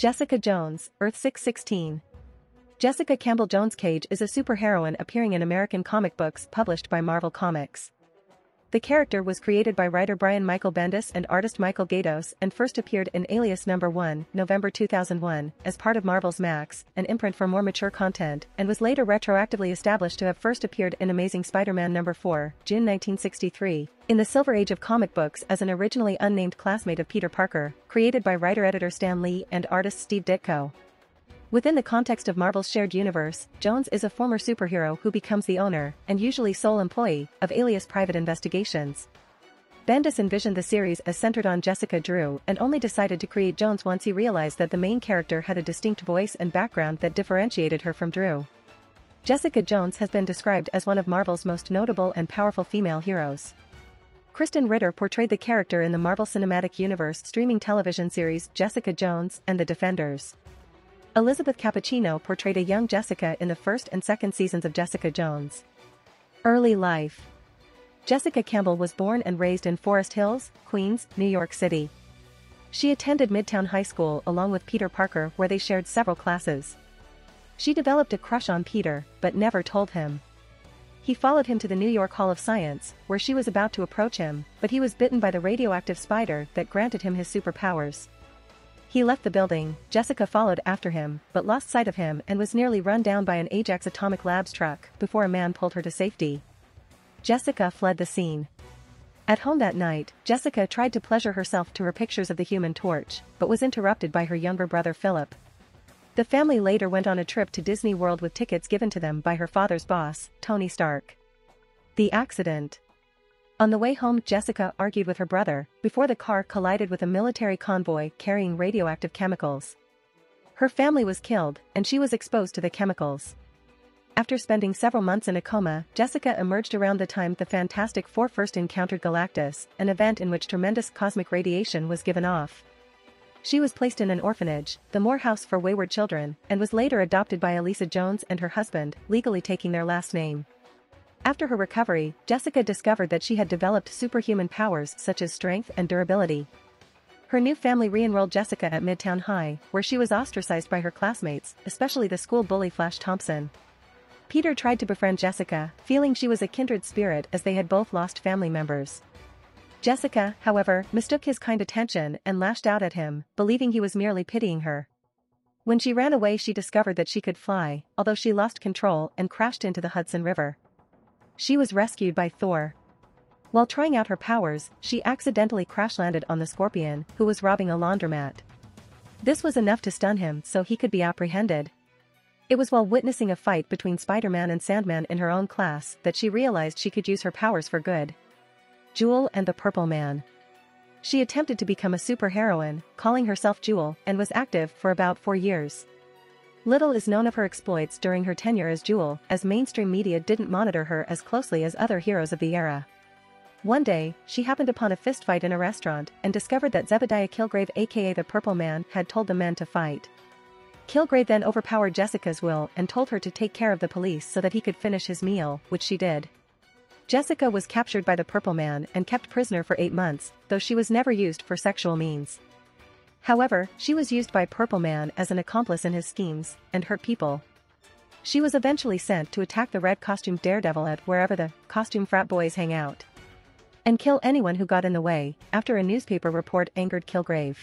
Jessica Jones, Earth 616. Jessica Campbell Jones Cage is a superheroine appearing in American comic books published by Marvel Comics. The character was created by writer Brian Michael Bendis and artist Michael Gaydos and first appeared in Alias No. 1, November 2001, as part of Marvel's Max, an imprint for more mature content, and was later retroactively established to have first appeared in Amazing Spider-Man No. 4, June 1963, in the Silver Age of comic books as an originally unnamed classmate of Peter Parker, created by writer-editor Stan Lee and artist Steve Ditko. Within the context of Marvel's shared universe, Jones is a former superhero who becomes the owner, and usually sole employee, of Alias Private Investigations. Bendis envisioned the series as centered on Jessica Drew and only decided to create Jones once he realized that the main character had a distinct voice and background that differentiated her from Drew. Jessica Jones has been described as one of Marvel's most notable and powerful female heroes. Kristen Ritter portrayed the character in the Marvel Cinematic Universe streaming television series Jessica Jones and the Defenders. Elizabeth Cappuccino portrayed a young Jessica in the first and second seasons of Jessica Jones. Early life. Jessica Campbell was born and raised in Forest Hills, Queens, New York City. She attended Midtown High School along with Peter Parker, where they shared several classes. She developed a crush on Peter, but never told him. He followed him to the New York Hall of Science, where she was about to approach him, but he was bitten by the radioactive spider that granted him his superpowers. He left the building. Jessica followed after him, but lost sight of him and was nearly run down by an Ajax Atomic Labs truck before a man pulled her to safety. Jessica fled the scene. At home that night, Jessica tried to pleasure herself to her pictures of the Human Torch, but was interrupted by her younger brother Philip. The family later went on a trip to Disney World with tickets given to them by her father's boss, Tony Stark. The accident. On the way home, Jessica argued with her brother before the car collided with a military convoy carrying radioactive chemicals. Her family was killed, and she was exposed to the chemicals. After spending several months in a coma, Jessica emerged around the time the Fantastic Four first encountered Galactus, an event in which tremendous cosmic radiation was given off. She was placed in an orphanage, the Moore House for Wayward Children, and was later adopted by Elisa Jones and her husband, legally taking their last name. After her recovery, Jessica discovered that she had developed superhuman powers such as strength and durability. Her new family re-enrolled Jessica at Midtown High, where she was ostracized by her classmates, especially the school bully Flash Thompson. Peter tried to befriend Jessica, feeling she was a kindred spirit as they had both lost family members. Jessica, however, mistook his kind attention and lashed out at him, believing he was merely pitying her. When she ran away, she discovered that she could fly, although she lost control and crashed into the Hudson River. She was rescued by Thor. While trying out her powers, she accidentally crash-landed on the Scorpion, who was robbing a laundromat. This was enough to stun him so he could be apprehended. It was while witnessing a fight between Spider-Man and Sandman in her own class that she realized she could use her powers for good. Jewel and the Purple Man. She attempted to become a superheroine, calling herself Jewel, and was active for about 4 years. Little is known of her exploits during her tenure as Jewel, as mainstream media didn't monitor her as closely as other heroes of the era. One day, she happened upon a fistfight in a restaurant and discovered that Zebediah Kilgrave, aka the Purple Man, had told the men to fight. Kilgrave then overpowered Jessica's will and told her to take care of the police so that he could finish his meal, which she did. Jessica was captured by the Purple Man and kept prisoner for 8 months, though she was never used for sexual means. However, she was used by Purple Man as an accomplice in his schemes, and hurt people. She was eventually sent to attack the red-costumed Daredevil at wherever the costume frat boys hang out, and kill anyone who got in the way, after a newspaper report angered Kilgrave.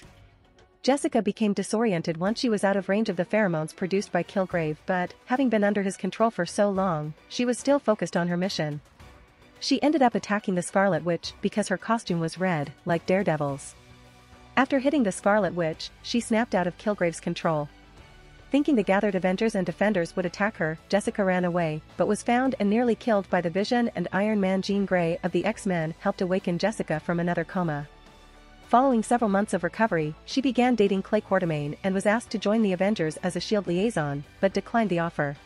Jessica became disoriented once she was out of range of the pheromones produced by Kilgrave, but, having been under his control for so long, she was still focused on her mission. She ended up attacking the Scarlet Witch because her costume was red, like Daredevil's. After hitting the Scarlet Witch, she snapped out of Kilgrave's control. Thinking the gathered Avengers and Defenders would attack her, Jessica ran away, but was found and nearly killed by the Vision and Iron Man. Jean Grey of the X-Men helped awaken Jessica from another coma. Following several months of recovery, she began dating Clay Quartermain and was asked to join the Avengers as a S.H.I.E.L.D. liaison, but declined the offer.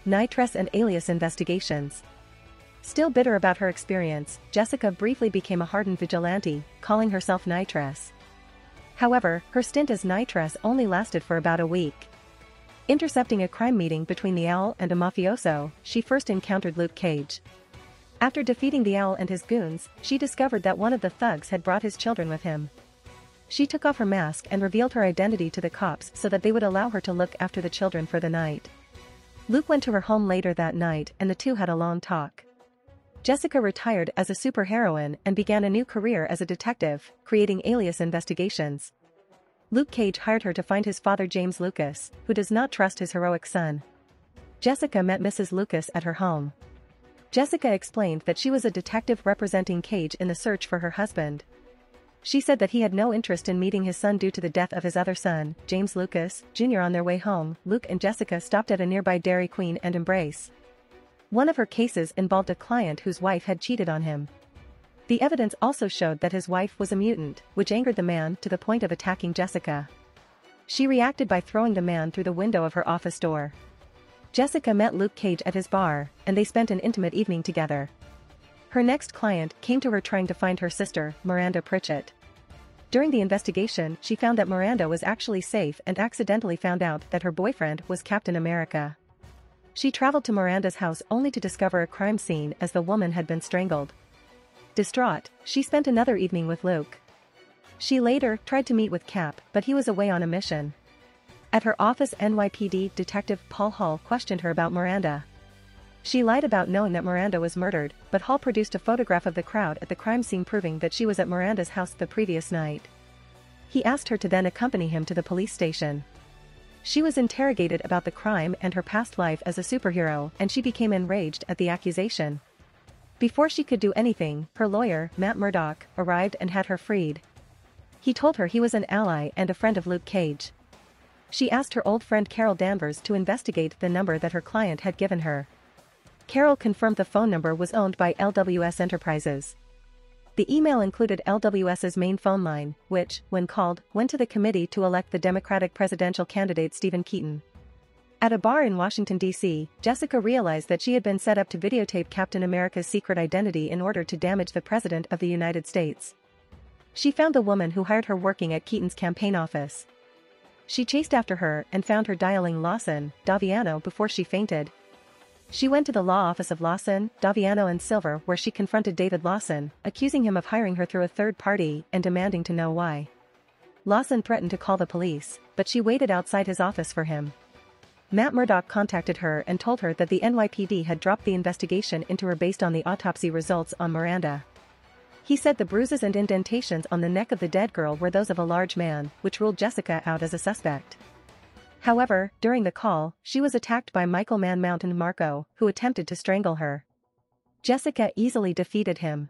Nitress and Alias Investigations. Still bitter about her experience, Jessica briefly became a hardened vigilante, calling herself Nitress. However, her stint as Nitress only lasted for about a week. Intercepting a crime meeting between the Owl and a mafioso, she first encountered Luke Cage. After defeating the Owl and his goons, she discovered that one of the thugs had brought his children with him. She took off her mask and revealed her identity to the cops so that they would allow her to look after the children for the night. Luke went to her home later that night and the two had a long talk. Jessica retired as a superheroine and began a new career as a detective, creating Alias Investigations. Luke Cage hired her to find his father James Lucas, who does not trust his heroic son. Jessica met Mrs. Lucas at her home. Jessica explained that she was a detective representing Cage in the search for her husband. She said that he had no interest in meeting his son due to the death of his other son, James Lucas, Jr. On their way home, Luke and Jessica stopped at a nearby Dairy Queen and embrace. One of her cases involved a client whose wife had cheated on him. The evidence also showed that his wife was a mutant, which angered the man to the point of attacking Jessica. She reacted by throwing the man through the window of her office door. Jessica met Luke Cage at his bar, and they spent an intimate evening together. Her next client came to her trying to find her sister, Miranda Pritchett. During the investigation, she found that Miranda was actually safe and accidentally found out that her boyfriend was Captain America. She traveled to Miranda's house only to discover a crime scene as the woman had been strangled. Distraught, she spent another evening with Luke. She later tried to meet with Cap, but he was away on a mission. At her office, NYPD Detective Paul Hall questioned her about Miranda. She lied about knowing that Miranda was murdered, but Hall produced a photograph of the crowd at the crime scene proving that she was at Miranda's house the previous night. He asked her to then accompany him to the police station. She was interrogated about the crime and her past life as a superhero, and she became enraged at the accusation. Before she could do anything, her lawyer, Matt Murdock, arrived and had her freed. He told her he was an ally and a friend of Luke Cage. She asked her old friend Carol Danvers to investigate the number that her client had given her. Carol confirmed the phone number was owned by LWS Enterprises. The email included LWS's main phone line, which, when called, went to the committee to elect the Democratic presidential candidate Stephen Keaton. At a bar in Washington, D.C., Jessica realized that she had been set up to videotape Captain America's secret identity in order to damage the President of the United States. She found the woman who hired her working at Keaton's campaign office. She chased after her and found her dialing Lawson, Daviano before she fainted. She went to the law office of Lawson, Daviano and Silver where she confronted David Lawson, accusing him of hiring her through a third party and demanding to know why. Lawson threatened to call the police, but she waited outside his office for him. Matt Murdock contacted her and told her that the NYPD had dropped the investigation into her based on the autopsy results on Miranda. He said the bruises and indentations on the neck of the dead girl were those of a large man, which ruled Jessica out as a suspect. However, during the call, she was attacked by Michael Man Mountain Marco, who attempted to strangle her. Jessica easily defeated him.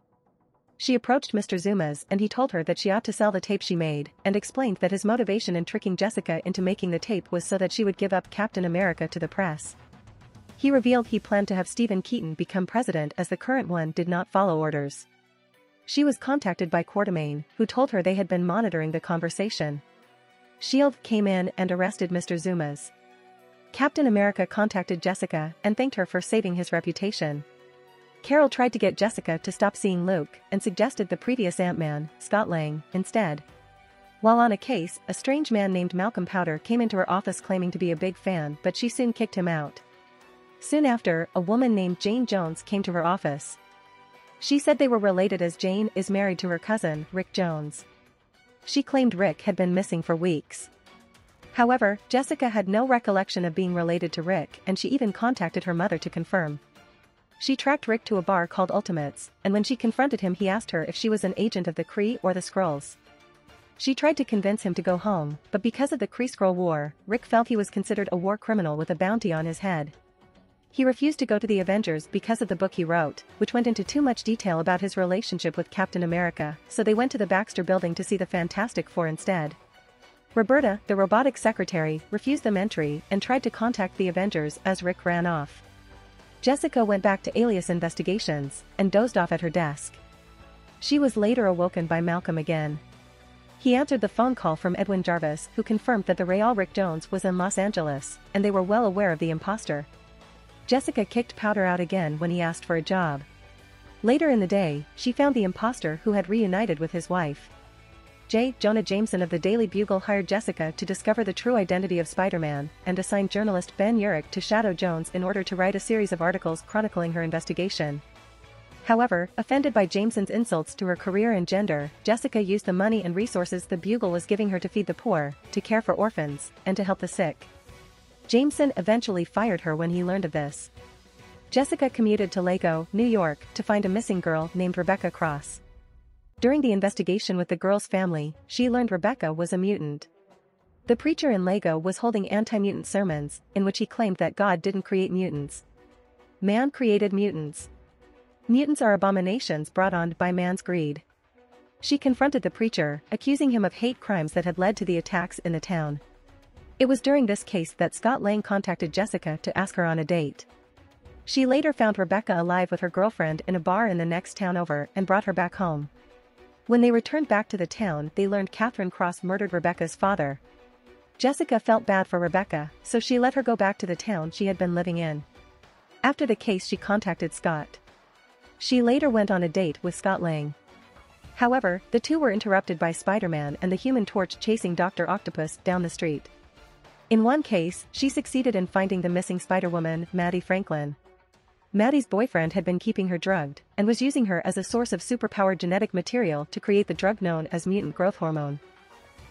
She approached Mr. Zumas and he told her that she ought to sell the tape she made, and explained that his motivation in tricking Jessica into making the tape was so that she would give up Captain America to the press. He revealed he planned to have Stephen Keaton become president as the current one did not follow orders. She was contacted by Quartermain, who told her they had been monitoring the conversation. S.H.I.E.L.D. came in and arrested Mr. Zumas. Captain America contacted Jessica and thanked her for saving his reputation. Carol tried to get Jessica to stop seeing Luke and suggested the previous Ant-Man, Scott Lang, instead. While on a case, a strange man named Malcolm Powder came into her office claiming to be a big fan, but she soon kicked him out. Soon after, a woman named Jane Jones came to her office. She said they were related as Jane is married to her cousin, Rick Jones. She claimed Rick had been missing for weeks. However, Jessica had no recollection of being related to Rick and she even contacted her mother to confirm. She tracked Rick to a bar called Ultimates, and when she confronted him he asked her if she was an agent of the Kree or the Skrulls. She tried to convince him to go home, but because of the Kree-Skrull War, Rick felt he was considered a war criminal with a bounty on his head. He refused to go to the Avengers because of the book he wrote, which went into too much detail about his relationship with Captain America, so they went to the Baxter Building to see the Fantastic Four instead. Roberta, the robotic secretary, refused them entry and tried to contact the Avengers as Rick ran off. Jessica went back to Alias Investigations and dozed off at her desk. She was later awoken by Malcolm again. He answered the phone call from Edwin Jarvis, who confirmed that the real Rick Jones was in Los Angeles, and they were well aware of the imposter. Jessica kicked Powder out again when he asked for a job. Later in the day, she found the imposter who had reunited with his wife. J. Jonah Jameson of the Daily Bugle hired Jessica to discover the true identity of Spider-Man and assigned journalist Ben Urich to shadow Jones in order to write a series of articles chronicling her investigation. However, offended by Jameson's insults to her career and gender, Jessica used the money and resources the Bugle was giving her to feed the poor, to care for orphans, and to help the sick. Jameson eventually fired her when he learned of this. Jessica commuted to Lego, New York, to find a missing girl named Rebecca Cross. During the investigation with the girl's family, she learned Rebecca was a mutant. The preacher in Lego was holding anti-mutant sermons, in which he claimed that God didn't create mutants. Man created mutants. Mutants are abominations brought on by man's greed. She confronted the preacher, accusing him of hate crimes that had led to the attacks in the town. It was during this case that Scott Lang contacted Jessica to ask her on a date. She later found Rebecca alive with her girlfriend in a bar in the next town over and brought her back home. When they returned back to the town, they learned Catherine Cross murdered Rebecca's father. Jessica felt bad for Rebecca, so she let her go back to the town she had been living in. After the case, she contacted Scott. She later went on a date with Scott Lang. However, the two were interrupted by Spider-Man and the Human Torch chasing Dr. Octopus down the street. In one case, she succeeded in finding the missing Spider-Woman, Maddie Franklin. Maddie's boyfriend had been keeping her drugged and was using her as a source of superpowered genetic material to create the drug known as mutant growth hormone.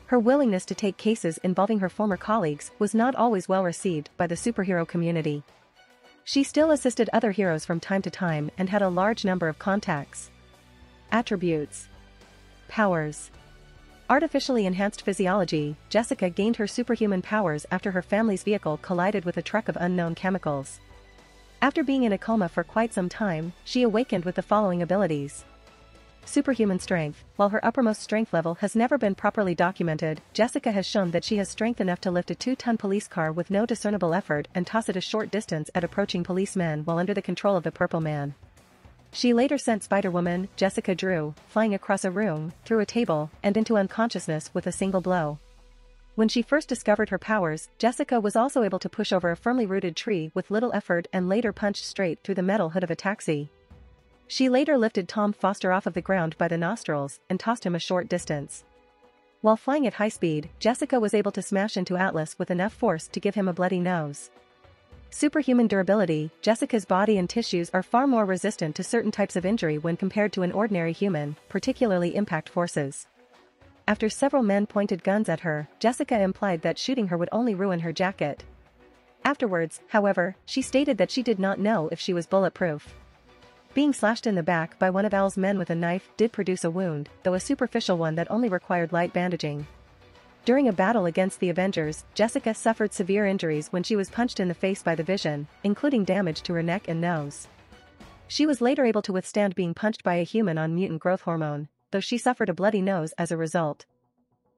Her willingness to take cases involving her former colleagues was not always well received by the superhero community. She still assisted other heroes from time to time and had a large number of contacts. Attributes. Powers. Artificially enhanced physiology. Jessica gained her superhuman powers after her family's vehicle collided with a truck of unknown chemicals. After being in a coma for quite some time, she awakened with the following abilities. Superhuman strength. While her uppermost strength level has never been properly documented, Jessica has shown that she has strength enough to lift a 2-ton police car with no discernible effort and toss it a short distance at approaching policemen while under the control of the Purple Man. She later sent Spider-Woman, Jessica Drew, flying across a room, through a table, and into unconsciousness with a single blow. When she first discovered her powers, Jessica was also able to push over a firmly rooted tree with little effort and later punched straight through the metal hood of a taxi. She later lifted Tom Foster off of the ground by the nostrils and tossed him a short distance. While flying at high speed, Jessica was able to smash into Atlas with enough force to give him a bloody nose. Superhuman durability. Jessica's body and tissues are far more resistant to certain types of injury when compared to an ordinary human, particularly impact forces. After several men pointed guns at her, Jessica implied that shooting her would only ruin her jacket. Afterwards, however, she stated that she did not know if she was bulletproof. Being slashed in the back by one of Al's men with a knife did produce a wound, though a superficial one that only required light bandaging. During a battle against the Avengers, Jessica suffered severe injuries when she was punched in the face by the Vision, including damage to her neck and nose. She was later able to withstand being punched by a human on mutant growth hormone, though she suffered a bloody nose as a result.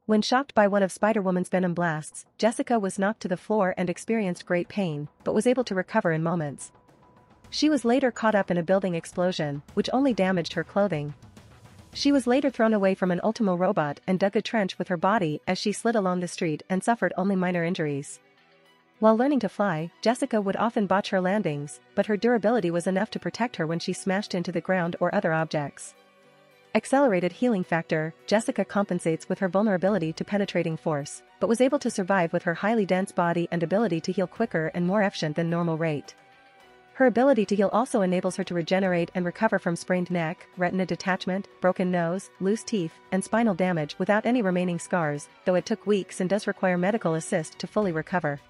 When shocked by one of Spider-Woman's venom blasts, Jessica was knocked to the floor and experienced great pain, but was able to recover in moments. She was later caught up in a building explosion, which only damaged her clothing. She was later thrown away from an Ultimo robot and dug a trench with her body as she slid along the street and suffered only minor injuries. While learning to fly, Jessica would often botch her landings, but her durability was enough to protect her when she smashed into the ground or other objects. Accelerated healing factor. Jessica compensates with her vulnerability to penetrating force, but was able to survive with her highly dense body and ability to heal quicker and more efficient than normal rate. Her ability to heal also enables her to regenerate and recover from sprained neck, retina detachment, broken nose, loose teeth, and spinal damage without any remaining scars, though it took weeks and does require medical assist to fully recover.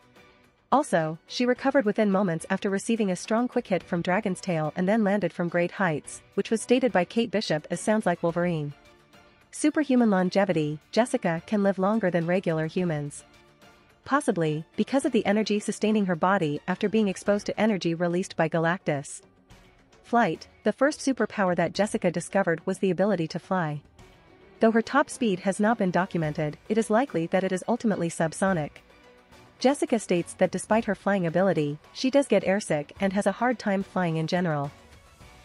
Also, she recovered within moments after receiving a strong quick hit from Dragon's Tail and then landed from great heights, which was stated by Kate Bishop as sounds like Wolverine. Superhuman longevity. Jessica can live longer than regular humans. Possibly, because of the energy sustaining her body after being exposed to energy released by Galactus. Flight. The first superpower that Jessica discovered was the ability to fly. Though her top speed has not been documented, it is likely that it is ultimately subsonic. Jessica states that despite her flying ability, she does get airsick and has a hard time flying in general.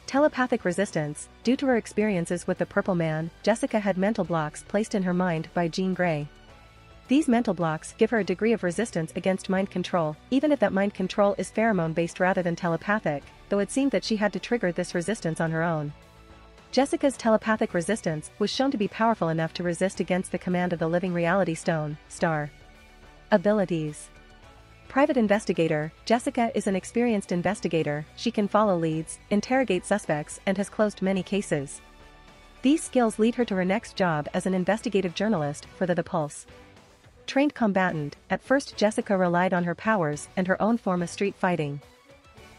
Telepathic resistance. Due to her experiences with the Purple Man, Jessica had mental blocks placed in her mind by Jean Grey. These mental blocks give her a degree of resistance against mind control, even if that mind control is pheromone-based rather than telepathic, though it seemed that she had to trigger this resistance on her own. Jessica's telepathic resistance was shown to be powerful enough to resist against the command of the living reality stone, Star. Abilities. private investigator, Jessica is an experienced investigator. She can follow leads, interrogate suspects, and has closed many cases. These skills lead her to her next job as an investigative journalist for The Pulse. Trained combatant, at first Jessica relied on her powers and her own form of street fighting.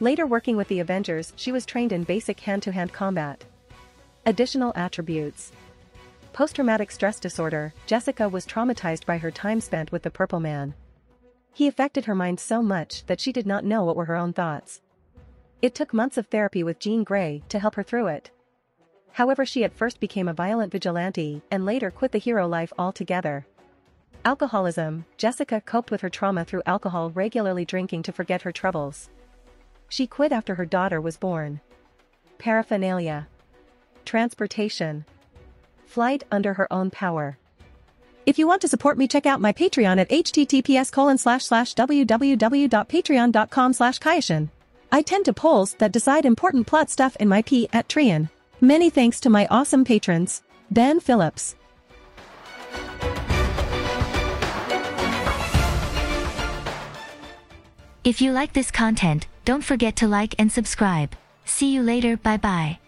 Later working with the Avengers, she was trained in basic hand-to-hand combat. Additional attributes. Post-traumatic stress disorder, Jessica was traumatized by her time spent with the Purple Man. He affected her mind so much that she did not know what were her own thoughts. It took months of therapy with Jean Grey to help her through it. However, she at first became a violent vigilante and later quit the hero life altogether. Alcoholism, Jessica coped with her trauma through alcohol, regularly drinking to forget her troubles. She quit after her daughter was born. Paraphernalia. Transportation. Flight under her own power. If you want to support me, check out my Patreon at https://www.patreon.com/Kayashin. I tend to polls that decide important plot stuff in my Patreon. Many thanks to my awesome patrons. Ben Phillips. If you like this content, don't forget to like and subscribe. See you later, bye bye.